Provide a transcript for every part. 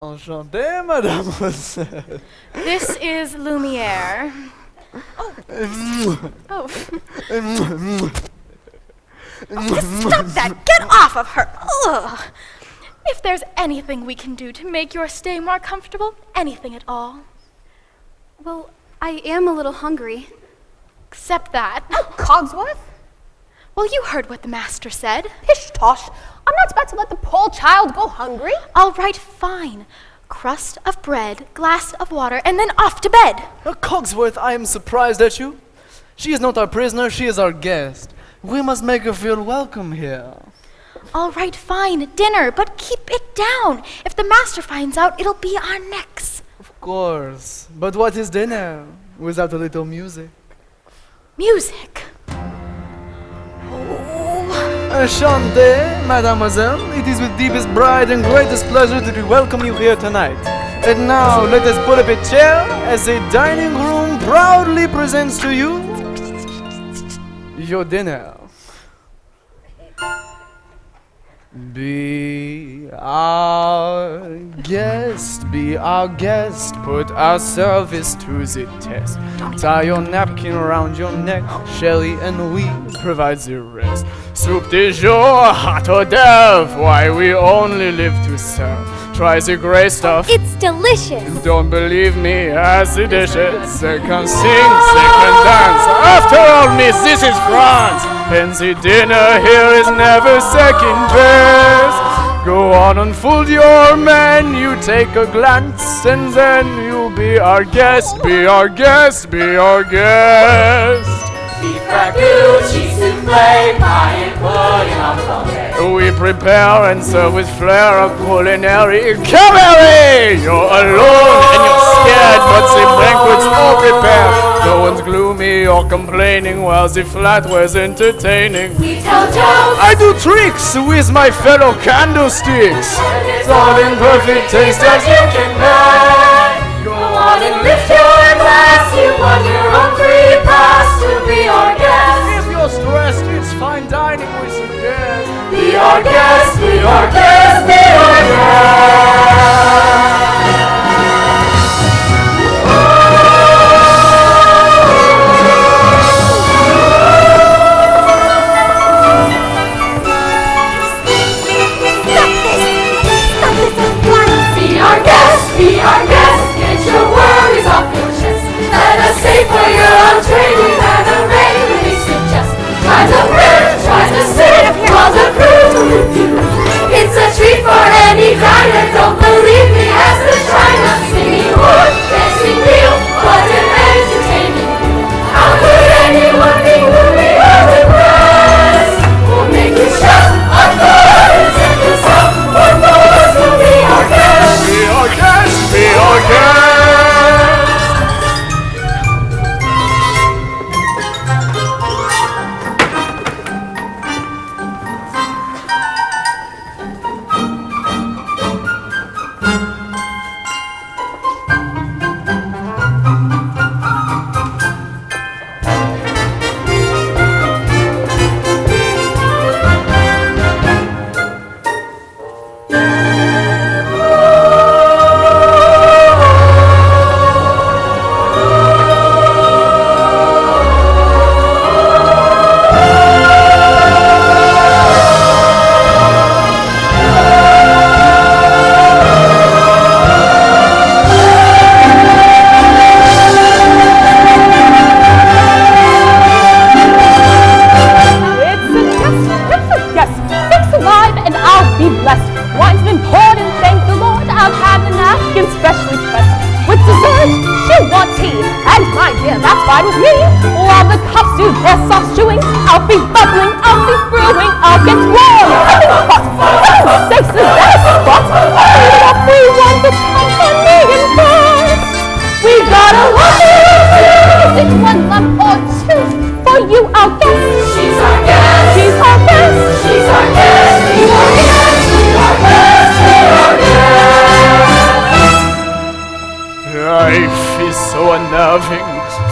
Enchanté, mademoiselle. This is Lumiere. Oh. Stop that! Get off of her! Ugh. If there's anything we can do to make your stay more comfortable, anything at all. Well, I am a little hungry. Except that. Oh, Cogsworth? Well, you heard what the master said. Pish tosh. I'm not about to let the poor child go hungry. All right, fine. Crust of bread, glass of water, and then off to bed. Cogsworth, I am surprised at you. She is not our prisoner, she is our guest. We must make her feel welcome here. All right, fine, dinner, but keep it down. If the master finds out, it'll be our necks. Of course. But what is dinner without a little music? Music. Enchanté, mademoiselle. It is with deepest pride and greatest pleasure that we welcome you here tonight. And now, let us pull up a chair as the dining room proudly presents to you your dinner. Be our guest, put our service to the test. Tie your napkin around your neck, Shelly and we provide the rest. Soup du jour, hot hors d'oeuvre, why we only live to serve. Try the great stuff. It's delicious. Don't believe me, ask the dishes. They can sing, they can dance. After all, miss, this is France. And the dinner here is never second best. Go on, unfold your menu, take a glance, and then you'll be our guest, be our guest, be our guest. Beef ragout, cheese souffle, pie and pudding en flambe. We prepare and serve with flair of culinary cabaret. You're alone and you're scared, but the banquet's all prepared. No one's gloomy or complaining while the flatware's entertaining. We tell jokes. I do tricks with my fellow candlesticks. It's all in perfect taste as you can bear. Go on and lift your glass. You want your own free pass to be our guest. If you're stressed, it's fine dining with your guest. Be our guest, be our guest, be our guest. Be our guest, get your worries off your chest. Let us say for your entree, we have a ready suggest. Try the bread, try the sip, while the crew. It's a treat for any diner, don't believe me, as the china. Singing wood, dancing real, what an entertaining view. How could anyone be who we are impressed? We'll make you shout, of course, and this up, for those will be our guests. Be our guest, be our guest.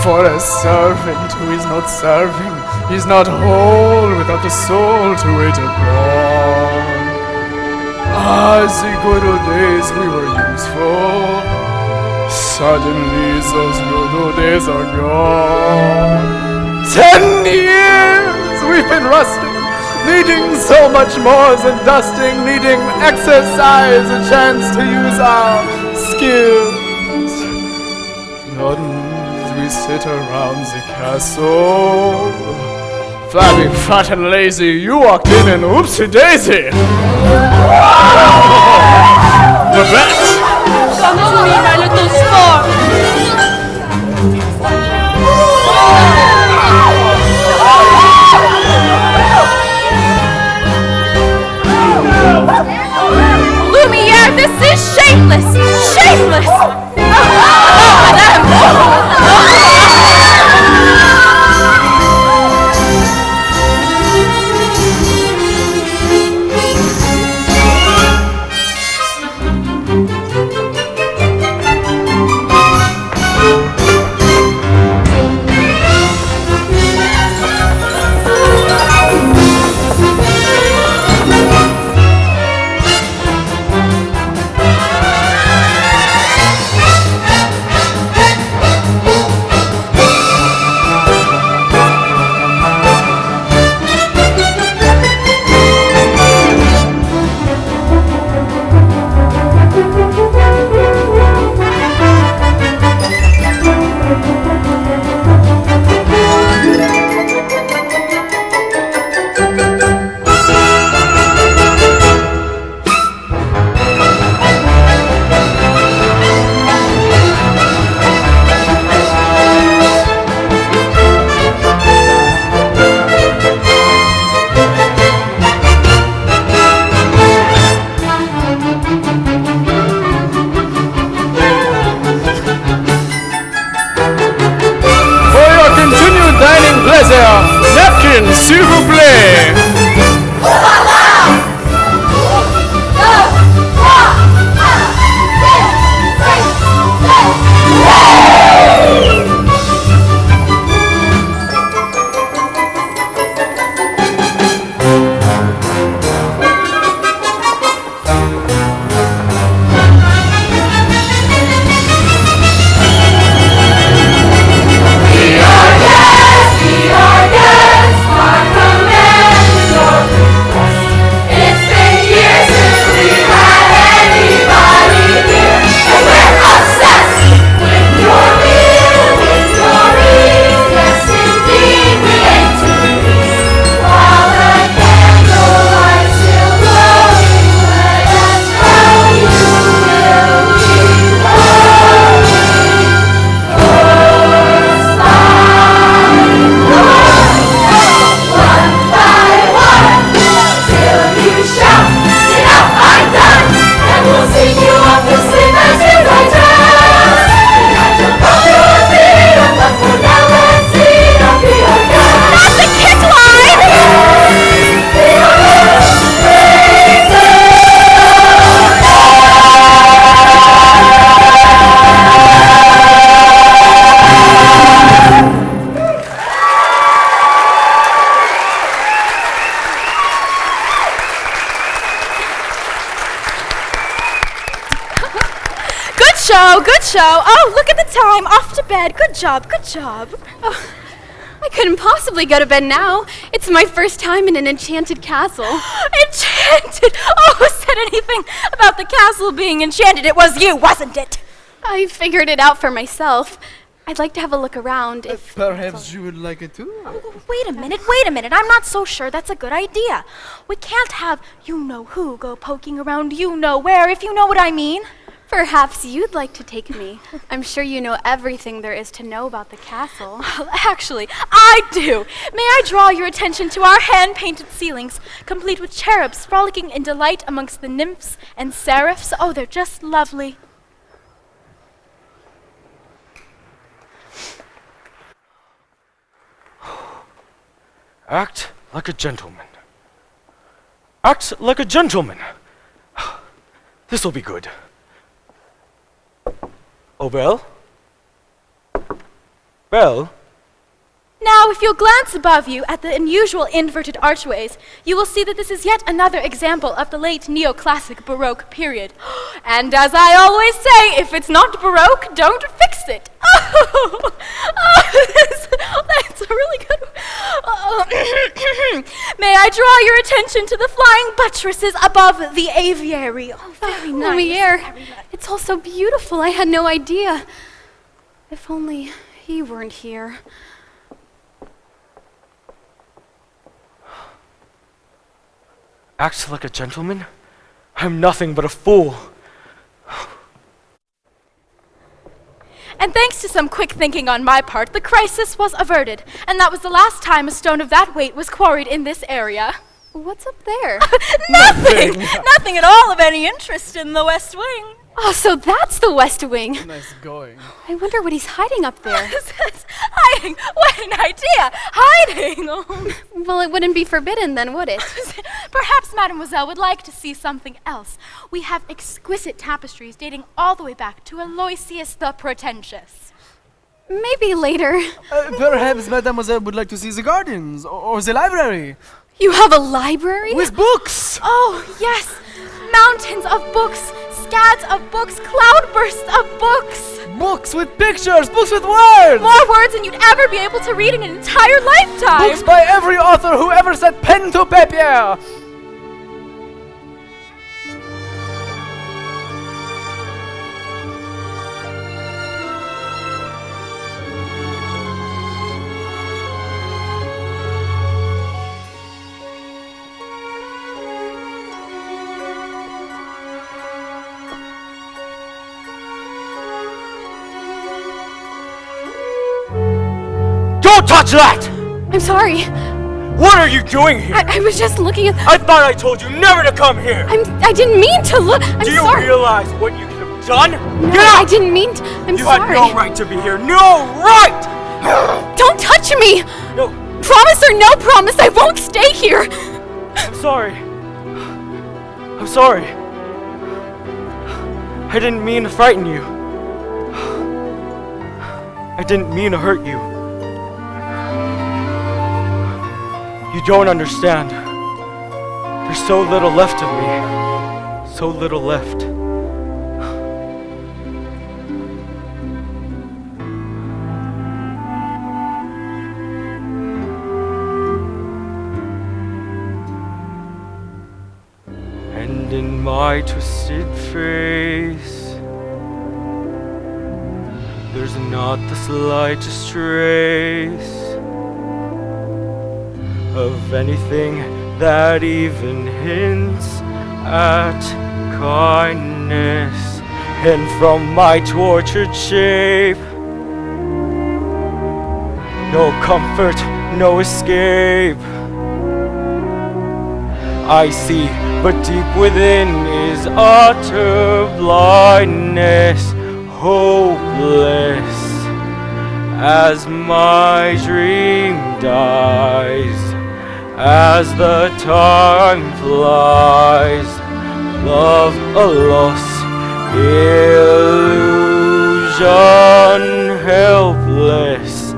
For a servant who is not serving, he's not whole without a soul to wait upon. The good old days we were useful. Suddenly those good old days are gone. 10 years we've been rusting, needing so much more than dusting, needing exercise, a chance to use our skills. Nuns, we sit around the castle. Flabby, fat and lazy, you walked in and oopsie daisy. Babette! Come to me, my little storm. Lumiere, this is shameless! Shameless! Napkin, s'il vous plaît. Good show. Oh, look at the time. Off to bed. Good job. Oh, I couldn't possibly go to bed now. It's my first time in an enchanted castle. Enchanted? Oh, who said anything about the castle being enchanted? It was you, wasn't it? I figured it out for myself. I'd like to have a look around if... Perhaps you would like it too? Wait a minute. I'm not so sure that's a good idea. We can't have you-know-who go poking around you-know-where, if you know what I mean. Perhaps you'd like to take me. I'm sure you know everything there is to know about the castle. Well, actually, I do. May I draw your attention to our hand-painted ceilings, complete with cherubs frolicking in delight amongst the nymphs and seraphs. Oh, they're just lovely. Act like a gentleman. Act like a gentleman. This'll be good. Oh, Belle? Belle? Now, if you'll glance above you at the unusual inverted archways, you will see that this is yet another example of the late neoclassic Baroque period. And as I always say, if it's not Baroque, don't fix it. That's a really good one. May I draw your attention to the flying buttresses above the aviary? Oh, very nice. Lumiere, Very nice. it's all so beautiful. I had no idea. If only he weren't here. Acts like a gentleman? I'm nothing but a fool. And thanks to some quick thinking on my part, the crisis was averted, and that was the last time a stone of that weight was quarried in this area. What's up there? Nothing! Nothing at all of any interest in the West Wing. Oh, so that's the West Wing. Nice going. I wonder what he's hiding up there. Hiding? What an idea! Hiding! Oh. Well, it wouldn't be forbidden then, would it? Perhaps Mademoiselle would like to see something else. We have exquisite tapestries dating all the way back to Aloysius the Pretentious. Maybe later. Perhaps Mademoiselle would like to see the gardens or the library. You have a library? With books! Oh, yes! Mountains of books, scads of books, cloudbursts of books! Books with pictures, books with words! More words than you'd ever be able to read in an entire lifetime! Books by every author who ever set pen to paper! Don't touch that! I'm sorry. What are you doing here? I was just looking at... I thought I told you never to come here! I didn't mean to look. I'm Do you sorry. realize what you could have done? No, Get out! I didn't mean to. I'm You sorry. had no right to be here. No right! Don't touch me! No, Promise or no promise, I won't stay here. I'm sorry. I'm sorry. I didn't mean to frighten you. I didn't mean to hurt you. You don't understand. There's so little left of me. So little left. And in my twisted face, there's not the slightest trace of anything that even hints at kindness. And from my tortured shape, no comfort, no escape. I see, but deep within is utter blindness, hopeless as my dream dies. As the time flies, love a loss, illusion helpless,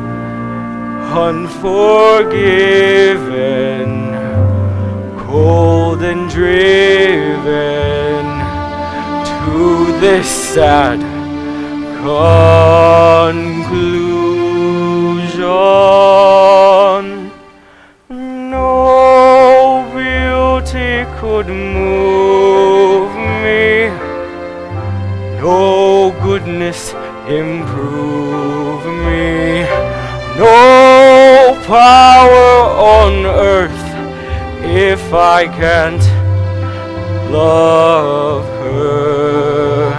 unforgiven, cold and driven to this sad conclusion. No beauty could move me, no goodness improve me, no power on earth if I can't love her.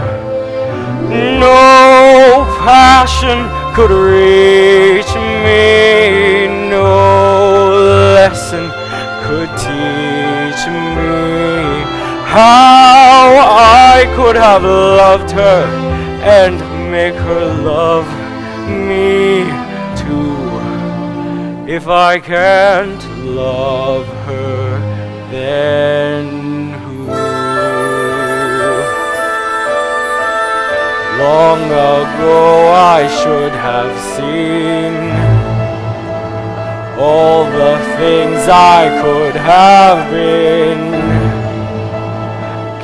No passion could reach me, no lesson could teach me how I could have loved her and make her love me too. If I can't love her, then who? Long ago I should have seen all the things I could have been.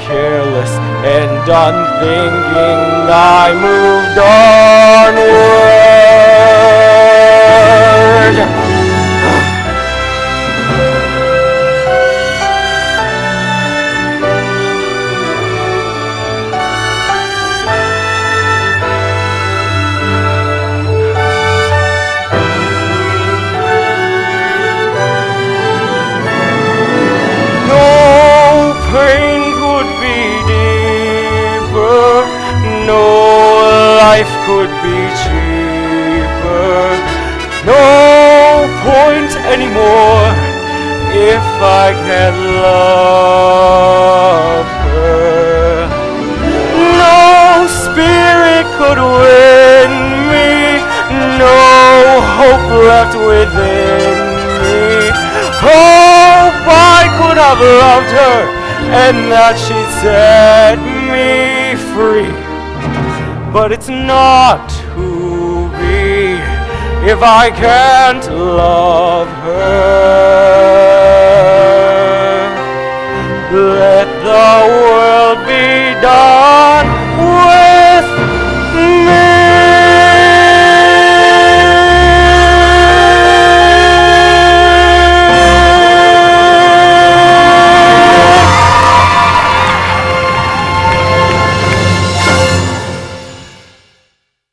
Careless and unthinking, I moved onward. Could be cheaper. No point anymore if I can't love her. No spirit could win me, no hope left within me. Hope I could have loved her and that she'd set me free. But it's not to be if I can't love her.